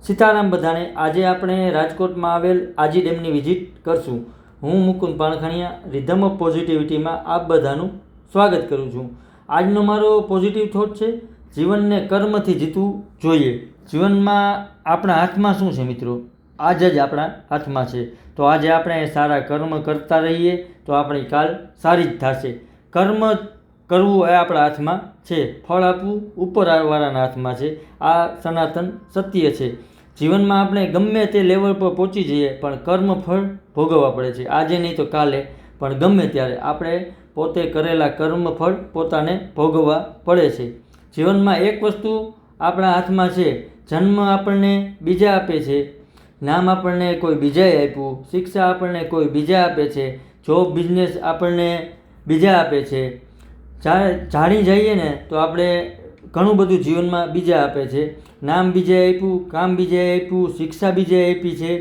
સીતારામ બધાને। આજે આપણે રાજકોટમાં આવેલ આજી ડેમની વિઝિટ કરશું। હું મુકુંદ પાણખાણીયા રિધમ ઓફ પોઝિટિવિટીમાં આપ બધાનું સ્વાગત કરું છું। આજનો મારો પોઝિટિવ થોટ છે, જીવનને કર્મથી જીતવું જોઈએ। જીવનમાં આપણા હાથમાં શું છે મિત્રો? આજ જ આપણા હાથમાં છે। તો આજે આપણે સારા કર્મ કરતા રહીએ તો આપણી કાલ સારી જ થશે। કર્મ કરવું એ આપણા હાથમાં છે, ફળ આપવું ઉપરવાળાના હાથમાં છે। આ સનાતન સત્ય છે। જીવનમાં આપણે ગમે તે લેવલ પર પહોંચી જઈએ પણ કર્મ ફળ ભોગવવા પડે છે। આજે નહીં તો કાલે, પણ ગમે ત્યારે આપણે પોતે કરેલા કર્મ ફળ પોતાને ભોગવવા પડે છે। જીવનમાં એક વસ્તુ આપણા હાથમાં છે, જન્મ આપણને બીજા આપે છે, નામ આપણને કોઈ બીજાએ આપ્યું, શિક્ષા આપણને કોઈ બીજા આપે છે, જોબ બિઝનેસ આપણને બીજા આપે છે। જાણી જઈએ ને તો આપણે ઘણું બધું જીવનમાં બીજા આપે છે, નામ બીજાએ આપ્યું, કામ બીજાએ આપ્યું, શિક્ષા બીજાએ આપી છે,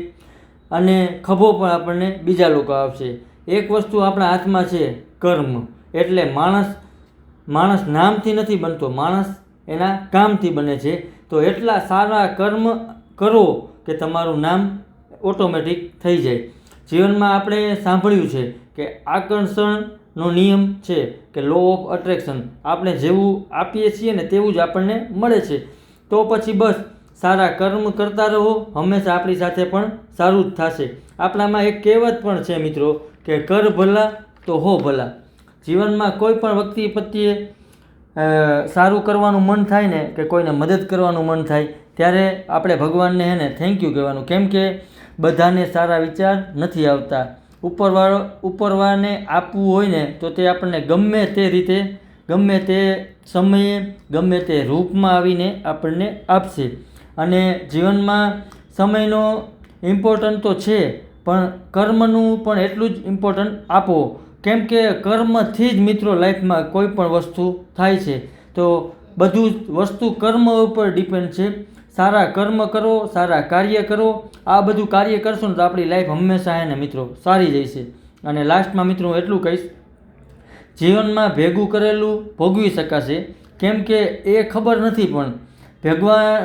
અને ખભો પણ આપણને બીજા લોકો આપશે। એક વસ્તુ આપણા હાથમાં છે, કર્મ। એટલે માણસ નામથી નથી બનતો, માણસ એના કામથી બને છે। તો એટલા સારા કર્મ કરો કે તમારું નામ ઓટોમેટિક થઈ જાય। જીવનમાં આપણે સાંભળ્યું છે કે આકર્ષણનો નિયમ છે કે લો ઓફ અટ્રેક્શન, આપણે જેવું આપીએ છીએ ને તેવું જ આપણને મળે છે। તો પછી બસ સારા કર્મ કરતા રહો, હંમેશા આપણી સાથે પણ સારું જ થશે। આપણામાં એક કહેવત પણ છે મિત્રો કે કર ભલા તો હો ભલા। જીવનમાં કોઈ પણ વ્યક્તિ પ્રત્યે સારું કરવાનું મન થાય ને કે કોઈને મદદ કરવાનું મન થાય ત્યારે આપણે ભગવાનને હે ને થેન્ક યુ કહેવાનું, કેમ કે બધાને સારા વિચાર નથી આવતા। ઉપરવાળાને આપવું હોય ને તો તે આપણને ગમે તે રીતે, ગમે તે સમયે, ગમે તે રૂપમાં આવીને આપણને આપશે। અને જીવનમાં સમયનો ઇમ્પોર્ટન્ટ તો છે, પણ કર્મનું પણ એટલું જ ઇમ્પોર્ટન્ટ આપો, કેમ કે કર્મથી જ મિત્રો લાઈફમાં કોઈ પણ વસ્તુ થાય છે। તો બધું જ વસ્તુ કર્મ ઉપર ડિપેન્ડ છે। સારા કર્મ કરો, સારા કાર્ય કરો, આ બધું કાર્ય કરશો ને તો આપણી લાઈફ હંમેશા એને મિત્રો સારી જશે। અને લાસ્ટમાં મિત્રો હું એટલું કહીશ, જીવનમાં ભેગું કરેલું ભોગવી શકાશે, કેમ કે એ ખબર નથી પણ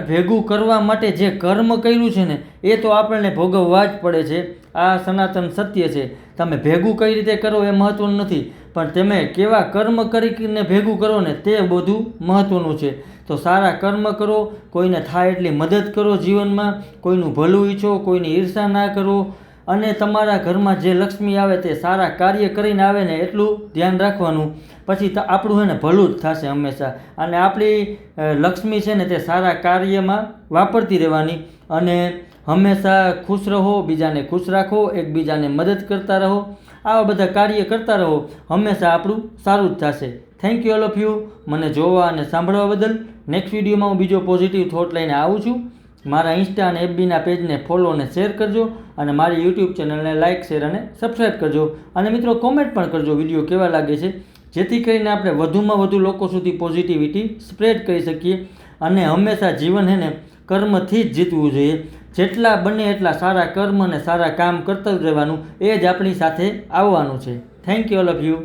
ભેગું કરવા માટે જે કર્મ કર્યું છે ને એ તો આપણને ભોગવવા જ પડે છે। આ સનાતન સત્ય છે। તમે ભેગું કઈ રીતે કરો એ મહત્વનું નથી, પણ તમે કેવા કર્મ કરીને ભેગું કરો ને તે બધું મહત્વનું છે। તો સારા કર્મ કરો, કોઈને થાય એટલી મદદ કરો, જીવનમાં કોઈનું ભલું ઈચ્છો, કોઈની ઈર્ષા ના કરો, અને તમારા ઘરમાં જે લક્ષ્મી આવે તે સારા કાર્ય કરીને આવે ને એટલું ધ્યાન રાખવાનું, પછી આપણું હે ને ભલું જ થશે હંમેશા। અને આપણી લક્ષ્મી છે ને તે સારા કાર્યમાં વાપરતી રહેવાની, અને હંમેશા ખુશ રહો, બીજાને ખુશ રાખો, એકબીજાને મદદ કરતા રહો, આવા બધા કાર્ય કરતા રહો, હંમેશા આપણું સારું જ થશે। Thank you all of you મને જોવા અને સાંભળવા બદલ। નેક્સ્ટ વિડીયોમાં હું બીજો પોઝિટિવ થોટ લઈને આવું છું। મારા ઇન્સ્ટા અને એફબીના પેજને ફોલો અને શેર કરજો, અને મારી યુટ્યુબ ચેનલને લાઇક, શેર અને સબસ્ક્રાઈબ કરજો। અને મિત્રો કોમેન્ટ પણ કરજો વિડીયો કેવા લાગે છે, જેથી કરીને આપણે વધુમાં વધુ લોકો સુધી પોઝિટિવિટી સ્પ્રેડ કરી શકીએ। અને હંમેશા જીવન હે ને કર્મથી જ જીતવું જોઈએ। જેટલા બને એટલા સારા કર્મ અને સારા કામ કરતા જ રહેવાનું, એ જ આપણી સાથે આવવાનું છે। Thank you all of you.